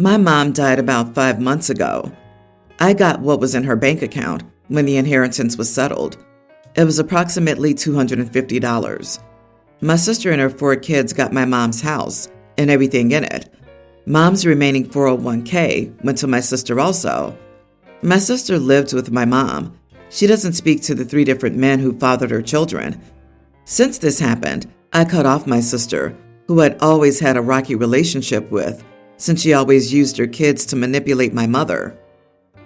My mom died about 5 months ago. I got what was in her bank account when the inheritance was settled. It was approximately $250. My sister and her 4 kids got my mom's house and everything in it. Mom's remaining 401k went to my sister also. My sister lived with my mom. She doesn't speak to the 3 different men who fathered her children. Since this happened, I cut off my sister, who I'd always had a rocky relationship with, since she always used her kids to manipulate my mother.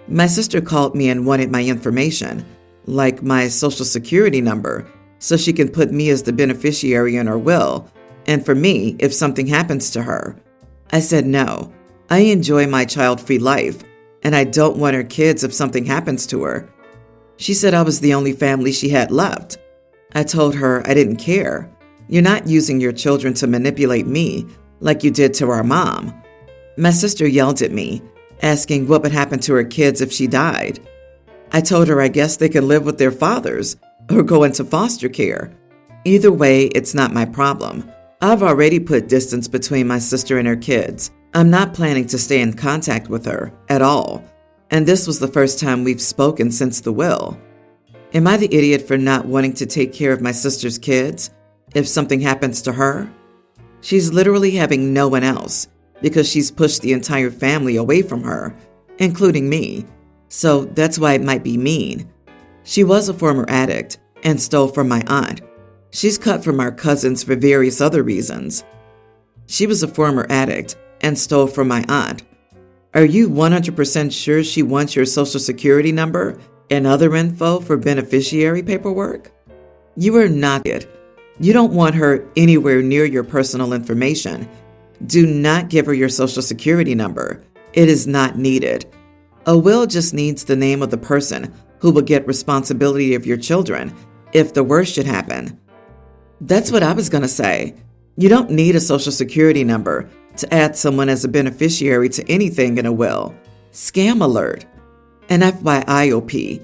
My sister called me and wanted my information, like my social security number, so she can put me as the beneficiary in her will, and for me if something happens to her. I said no. I enjoy my child-free life, and I don't want her kids if something happens to her. She said I was the only family she had left. I told her I didn't care. You're not using your children to manipulate me like you did to our mom. My sister yelled at me, asking what would happen to her kids if she died. I told her I guess they could live with their fathers or go into foster care. Either way, it's not my problem. I've already put distance between my sister and her kids. I'm not planning to stay in contact with her at all, and this was the first time we've spoken since the will. Am I the idiot for not wanting to take care of my sister's kids if something happens to her? She's literally having no one else because she's pushed the entire family away from her, including me. So that's why it might be mean. She was a former addict and stole from my aunt. She's cut from our cousins for various other reasons. She was a former addict and stole from my aunt. Are you 100% sure she wants your social security number and other info for beneficiary paperwork? You are not it. You don't want her anywhere near your personal information. Do not give her your social security number. It is not needed. A will just needs the name of the person who will get responsibility of your children if the worst should happen. That's what I was going to say. You don't need a social security number to add someone as a beneficiary to anything in a will. Scam alert. And FYI, OP,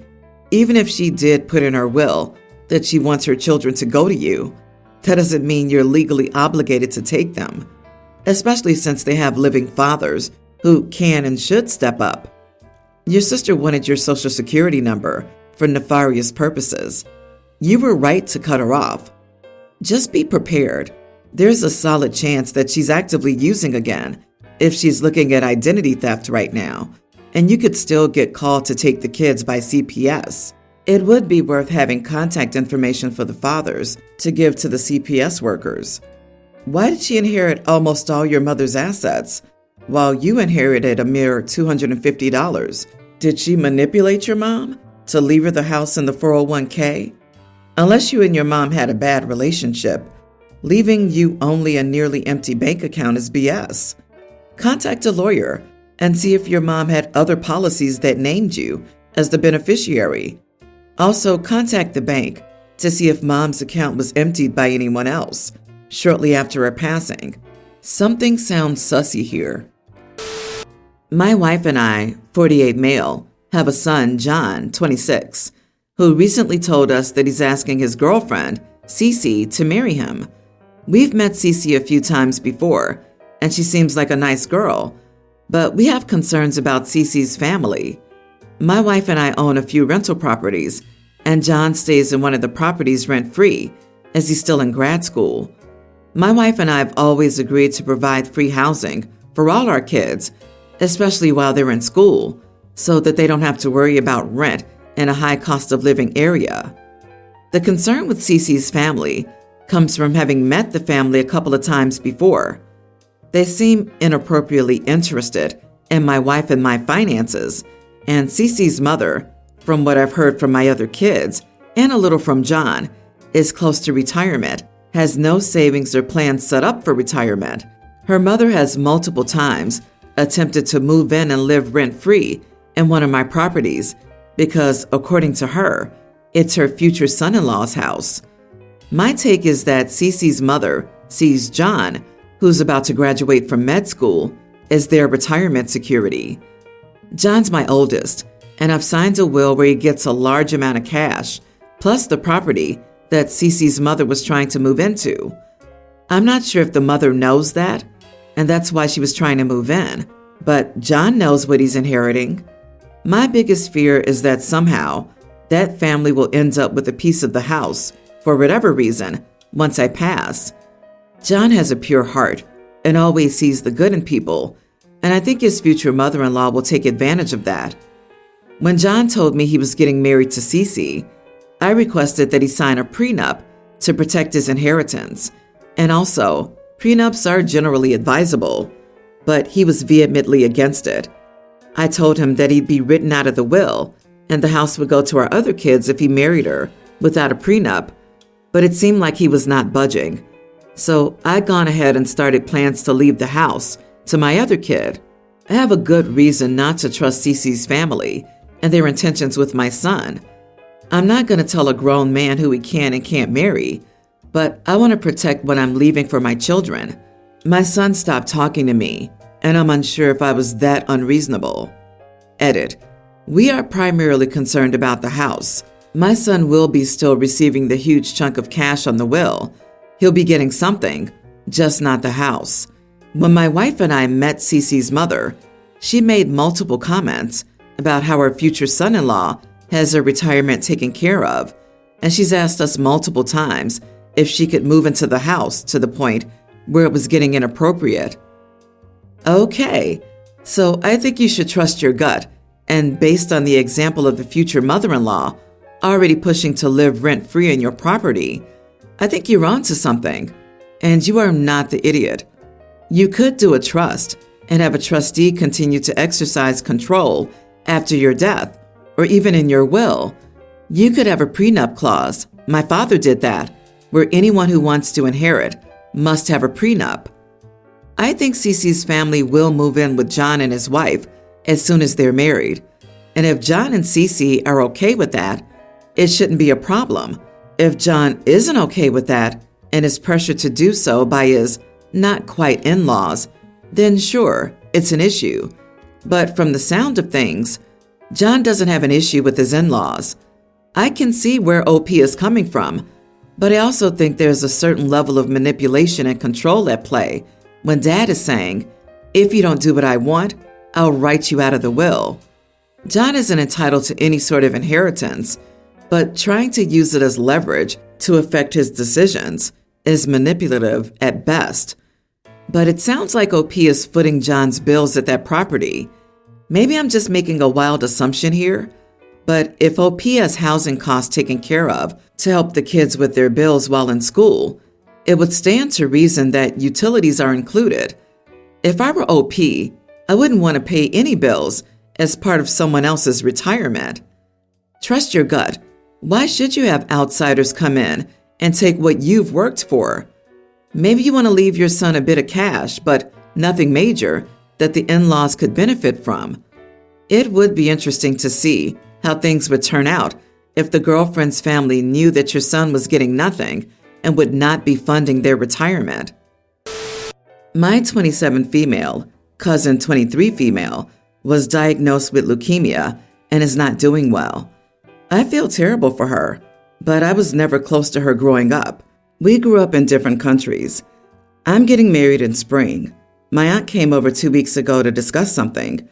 even if she did put in her will that she wants her children to go to you, that doesn't mean you're legally obligated to take them, especially since they have living fathers who can and should step up. Your sister wanted your social security number for nefarious purposes. You were right to cut her off. Just be prepared. There's a solid chance that she's actively using again if she's looking at identity theft right now, and you could still get called to take the kids by CPS. It would be worth having contact information for the fathers to give to the CPS workers. Why did she inherit almost all your mother's assets, while you inherited a mere $250? Did she manipulate your mom to leave her the house and the 401k? Unless you and your mom had a bad relationship, leaving you only a nearly empty bank account is BS. Contact a lawyer and see if your mom had other policies that named you as the beneficiary. Also, contact the bank to see if mom's account was emptied by anyone else shortly after her passing. Something sounds sussy here. My wife and I, 48 male, have a son, John, 26, who recently told us that he's asking his girlfriend, Cece, to marry him. We've met Cece a few times before, and she seems like a nice girl, but we have concerns about Cece's family. My wife and I own a few rental properties, and John stays in one of the properties rent-free, as he's still in grad school. My wife and I have always agreed to provide free housing for all our kids, especially while they're in school, so that they don't have to worry about rent in a high cost of living area. The concern with Cece's family comes from having met the family a couple of times before. They seem inappropriately interested in my wife and my finances, and Cece's mother, from what I've heard from my other kids and a little from John, is close to retirement, has no savings or plans set up for retirement. Her mother has multiple times attempted to move in and live rent-free in one of my properties because, according to her, it's her future son-in-law's house. My take is that Cece's mother sees John, who's about to graduate from med school, as their retirement security. John's my oldest, and I've signed a will where he gets a large amount of cash, plus the property that Cece's mother was trying to move into. I'm not sure if the mother knows that, and that's why she was trying to move in, But John knows what he's inheriting. My biggest fear is that somehow that family will end up with a piece of the house, for whatever reason, once I pass. John has a pure heart and always sees the good in people, and I think his future mother-in-law will take advantage of that. When John told me he was getting married to Cece, I requested that he sign a prenup to protect his inheritance, and also, prenups are generally advisable, but he was vehemently against it. I told him that he'd be written out of the will, and the house would go to our other kids if he married her without a prenup, but it seemed like he was not budging. So I'd gone ahead and started plans to leave the house to my other kid. I have a good reason not to trust Cece's family and their intentions with my son. I'm not going to tell a grown man who he can and can't marry, but I want to protect what I'm leaving for my children. My son stopped talking to me, and I'm unsure if I was that unreasonable. Edit. We are primarily concerned about the house. My son will be still receiving the huge chunk of cash on the will. He'll be getting something, just not the house. When my wife and I met Cece's mother, she made multiple comments about how her future son-in-law has her retirement taken care of, and she's asked us multiple times if she could move into the house to the point where it was getting inappropriate. Okay, so I think you should trust your gut, and based on the example of the future mother-in-law already pushing to live rent-free in your property, I think you're onto something, and you are not the idiot. You could do a trust and have a trustee continue to exercise control after your death, or even in your will. You could have a prenup clause. My father did that, where anyone who wants to inherit must have a prenup. I think Cece's family will move in with John and his wife as soon as they're married. And if John and Cece are okay with that, it shouldn't be a problem. If John isn't okay with that and is pressured to do so by his not quite in-laws, then sure, it's an issue. But from the sound of things, John doesn't have an issue with his in-laws. I can see where OP is coming from, but I also think there's a certain level of manipulation and control at play when Dad is saying, if you don't do what I want, I'll write you out of the will. John isn't entitled to any sort of inheritance, but trying to use it as leverage to affect his decisions is manipulative at best. But it sounds like OP is footing John's bills at that property. Maybe I'm just making a wild assumption here, but if OP has housing costs taken care of to help the kids with their bills while in school, it would stand to reason that utilities are included. If I were OP, I wouldn't want to pay any bills as part of someone else's retirement. Trust your gut. Why should you have outsiders come in and take what you've worked for? Maybe you want to leave your son a bit of cash, but nothing major that the in-laws could benefit from. It would be interesting to see how things would turn out if the girlfriend's family knew that your son was getting nothing and would not be funding their retirement. My 27 female, cousin 23 female, was diagnosed with leukemia and is not doing well. I feel terrible for her, but I was never close to her growing up. We grew up in different countries. I'm getting married in spring. My aunt came over 2 weeks ago to discuss something.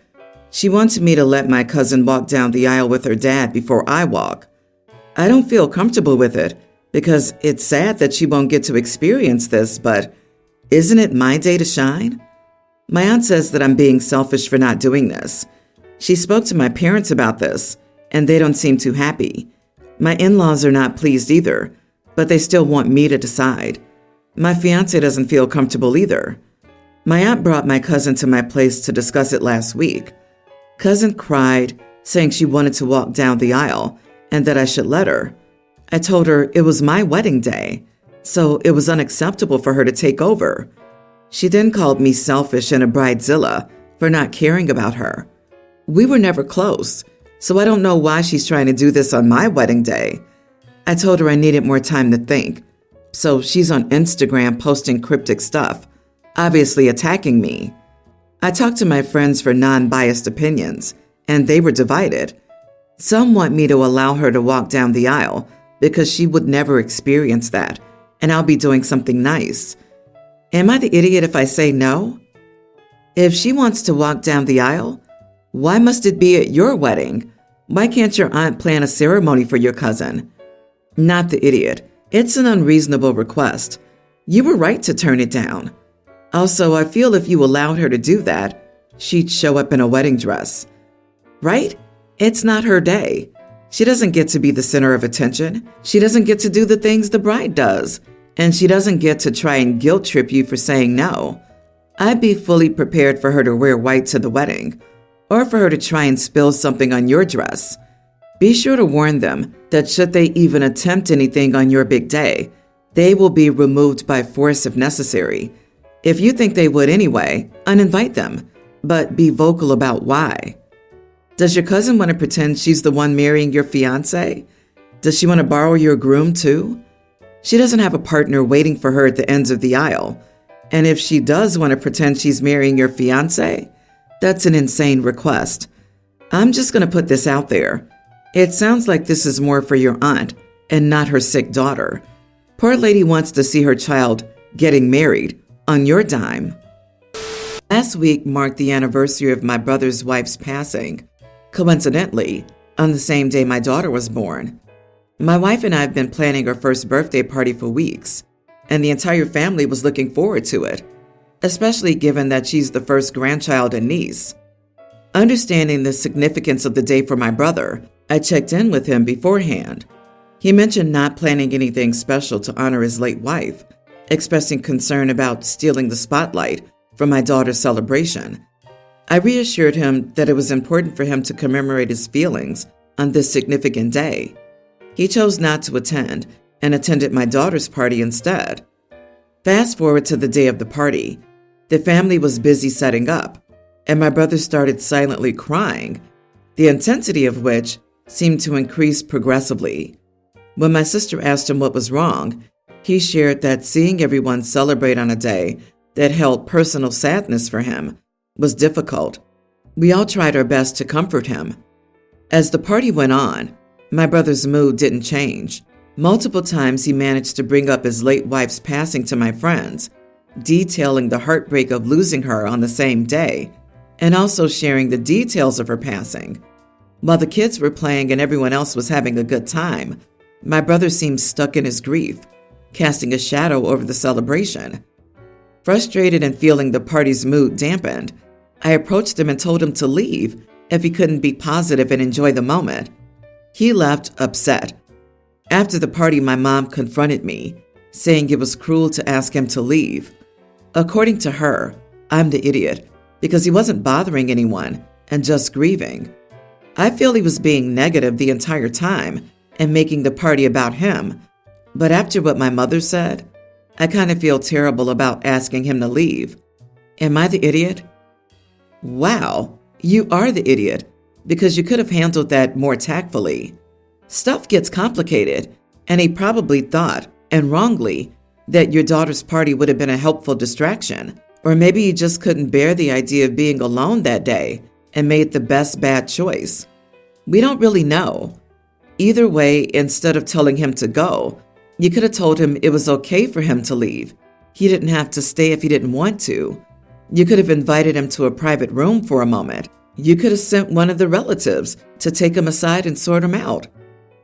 She wanted me to let my cousin walk down the aisle with her dad before I walk. I don't feel comfortable with it because it's sad that she won't get to experience this, but isn't it my day to shine? My aunt says that I'm being selfish for not doing this. She spoke to my parents about this, and they don't seem too happy. My in-laws are not pleased either, but they still want me to decide. My fiancé doesn't feel comfortable either. My aunt brought my cousin to my place to discuss it last week. Cousin cried, saying she wanted to walk down the aisle and that I should let her. I told her it was my wedding day, so it was unacceptable for her to take over. She then called me selfish and a bridezilla for not caring about her. We were never close, so I don't know why she's trying to do this on my wedding day. I told her I needed more time to think, so she's on Instagram posting cryptic stuff, obviously attacking me. I talked to my friends for non-biased opinions, and they were divided. Some want me to allow her to walk down the aisle because she would never experience that, and I'll be doing something nice. Am I the idiot if I say no? If she wants to walk down the aisle, why must it be at your wedding? Why can't your aunt plan a ceremony for your cousin? Not the idiot. It's an unreasonable request. You were right to turn it down. Also, I feel if you allowed her to do that, she'd show up in a wedding dress. Right? It's not her day. She doesn't get to be the center of attention. She doesn't get to do the things the bride does. And she doesn't get to try and guilt trip you for saying no. I'd be fully prepared for her to wear white to the wedding, or for her to try and spill something on your dress. Be sure to warn them that should they even attempt anything on your big day, they will be removed by force if necessary. If you think they would anyway, uninvite them, but be vocal about why. Does your cousin want to pretend she's the one marrying your fiancé? Does she want to borrow your groom too? She doesn't have a partner waiting for her at the ends of the aisle. And if she does want to pretend she's marrying your fiancé, that's an insane request. I'm just going to put this out there. It sounds like this is more for your aunt and not her sick daughter. Poor lady wants to see her child getting married on your dime. Last week marked the anniversary of my brother's wife's passing. Coincidentally, on the same day my daughter was born. My wife and I have been planning our first birthday party for weeks, and the entire family was looking forward to it, especially given that she's the first grandchild and niece. Understanding the significance of the day for my brother, I checked in with him beforehand. He mentioned not planning anything special to honor his late wife, expressing concern about stealing the spotlight from my daughter's celebration. I reassured him that it was important for him to commemorate his feelings on this significant day. He chose not to attend and attended my daughter's party instead. Fast forward to the day of the party. The family was busy setting up, and my brother started silently crying, the intensity of which seemed to increase progressively. When my sister asked him what was wrong, he shared that seeing everyone celebrate on a day that held personal sadness for him was difficult. We all tried our best to comfort him. As the party went on, my brother's mood didn't change. Multiple times he managed to bring up his late wife's passing to my friends, detailing the heartbreak of losing her on the same day, and also sharing the details of her passing. While the kids were playing and everyone else was having a good time, my brother seemed stuck in his grief, casting a shadow over the celebration. Frustrated and feeling the party's mood dampened, I approached him and told him to leave if he couldn't be positive and enjoy the moment. He left upset. After the party, my mom confronted me, saying it was cruel to ask him to leave. According to her, I'm the idiot because he wasn't bothering anyone and just grieving. I feel he was being negative the entire time and making the party about him. But after what my mother said, I kind of feel terrible about asking him to leave. Am I the idiot? Wow, you are the idiot because you could have handled that more tactfully. Stuff gets complicated, and he probably thought, and wrongly, that your daughter's party would have been a helpful distraction. Or maybe he just couldn't bear the idea of being alone that day and made the best bad choice. We don't really know. Either way, instead of telling him to go, you could have told him it was okay for him to leave. He didn't have to stay if he didn't want to. You could have invited him to a private room for a moment. You could have sent one of the relatives to take him aside and sort him out.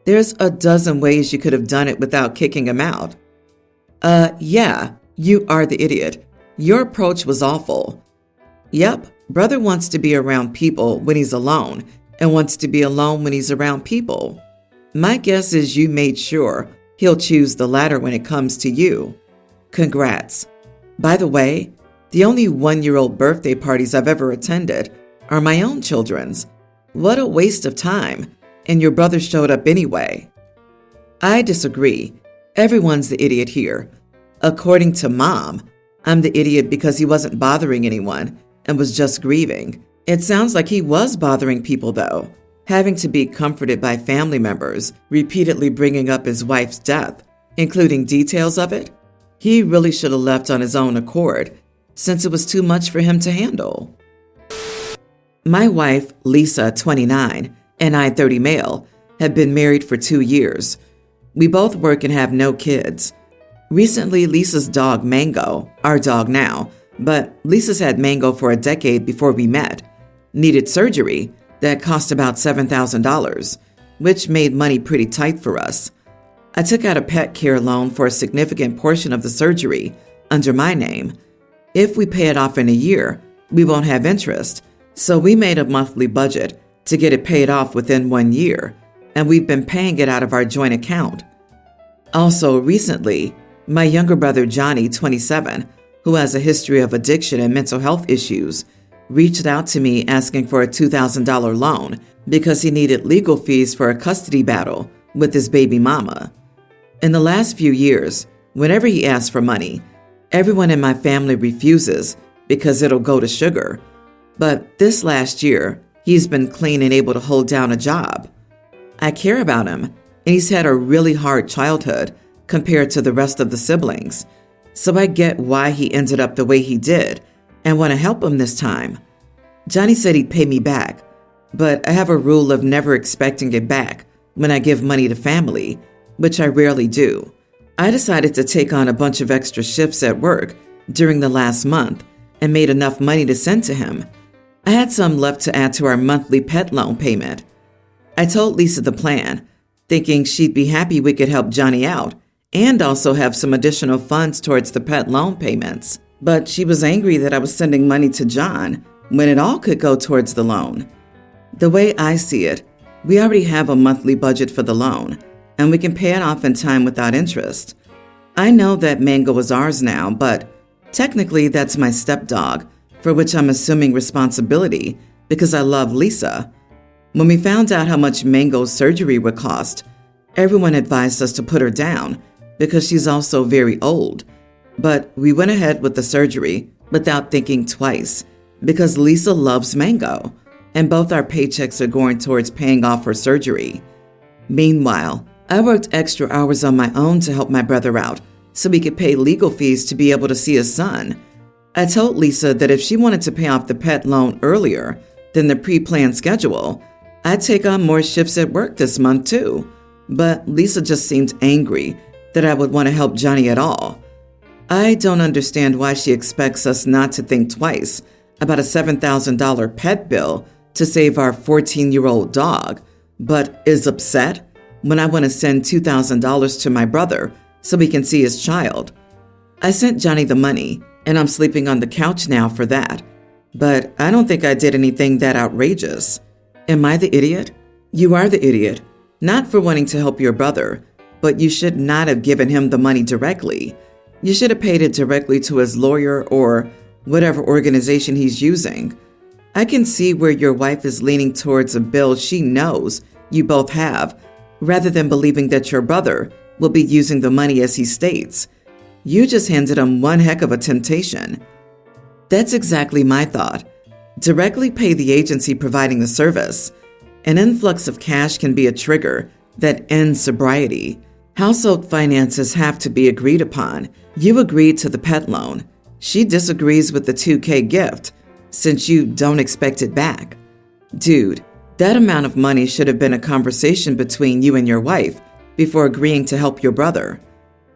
There's a dozen ways you could have done it without kicking him out. Yeah, you are the idiot. Your approach was awful. Yep, brother wants to be around people when he's alone and wants to be alone when he's around people. My guess is you made sure he'll choose the latter when it comes to you. Congrats. By the way, the only one-year-old birthday parties I've ever attended are my own children's. What a waste of time. And your brother showed up anyway. I disagree. Everyone's the idiot here. According to Mom, I'm the idiot because he wasn't bothering anyone and was just grieving. It sounds like he was bothering people though, having to be comforted by family members, repeatedly bringing up his wife's death, including details of it. He really should have left on his own accord, since it was too much for him to handle. My wife, Lisa, 29, and I, 30 male, have been married for 2 years. We both work and have no kids. Recently, Lisa's dog, Mango, our dog now, But Lisa's had Mango for a decade before we met, needed surgery that cost about $7,000, which made money pretty tight for us. I took out a pet care loan for a significant portion of the surgery under my name. If we pay it off in a year, we won't have interest, so we made a monthly budget to get it paid off within 1 year, and we've been paying it out of our joint account. Also, recently, my younger brother Johnny, 27, who has a history of addiction and mental health issues, reached out to me asking for a $2,000 loan because he needed legal fees for a custody battle with his baby mama. In the last few years, whenever he asks for money, everyone in my family refuses because it'll go to sugar. But this last year, he's been clean and able to hold down a job. I care about him, and he's had a really hard childhood compared to the rest of the siblings. So I get why he ended up the way he did and want to help him this time. Johnny said he'd pay me back, but I have a rule of never expecting it back when I give money to family, which I rarely do. I decided to take on a bunch of extra shifts at work during the last month and made enough money to send to him. I had some left to add to our monthly pet loan payment. I told Lisa the plan, thinking she'd be happy we could help Johnny out and also have some additional funds towards the pet loan payments. But she was angry that I was sending money to John when it all could go towards the loan. The way I see it, we already have a monthly budget for the loan, and we can pay it off in time without interest. I know that Mango is ours now, but technically that's my stepdog, for which I'm assuming responsibility because I love Lisa. When we found out how much Mango's surgery would cost, everyone advised us to put her down because she's also very old. But we went ahead with the surgery without thinking twice because Lisa loves Mango, and both our paychecks are going towards paying off her surgery. Meanwhile, I worked extra hours on my own to help my brother out so we could pay legal fees to be able to see his son. I told Lisa that if she wanted to pay off the pet loan earlier than the pre-planned schedule, I'd take on more shifts at work this month too. But Lisa just seemed angry that I would want to help Johnny at all. I don't understand why she expects us not to think twice about a $7,000 pet bill to save our 14-year-old dog, but is upset when I want to send $2,000 to my brother so he can see his child. I sent Johnny the money, and I'm sleeping on the couch now for that. But I don't think I did anything that outrageous. Am I the idiot? You are the idiot. Not for wanting to help your brother, but you should not have given him the money directly. You should have paid it directly to his lawyer or whatever organization he's using. I can see where your wife is leaning towards a bill she knows you both have, rather than believing that your brother will be using the money as he states. You just handed him one heck of a temptation. That's exactly my thought. Directly pay the agency providing the service. An influx of cash can be a trigger that ends sobriety. Household finances have to be agreed upon. You agreed to the pet loan. She disagrees with the $2,000 gift since you don't expect it back. Dude, that amount of money should have been a conversation between you and your wife before agreeing to help your brother.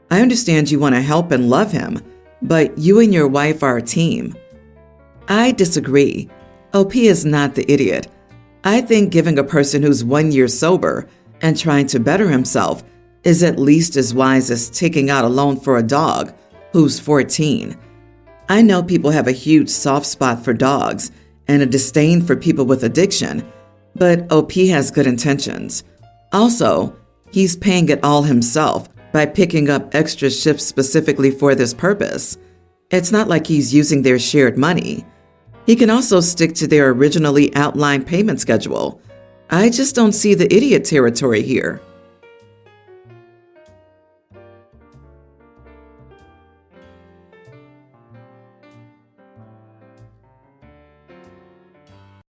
I understand you want to help and love him, but you and your wife are a team. I disagree. OP is not the idiot. I think giving a person who's 1 year sober and trying to better himself is at least as wise as taking out a loan for a dog who's 14. I know people have a huge soft spot for dogs and a disdain for people with addiction, but OP has good intentions. Also, he's paying it all himself by picking up extra shifts specifically for this purpose. It's not like he's using their shared money. He can also stick to their originally outlined payment schedule. I just don't see the idiot territory here.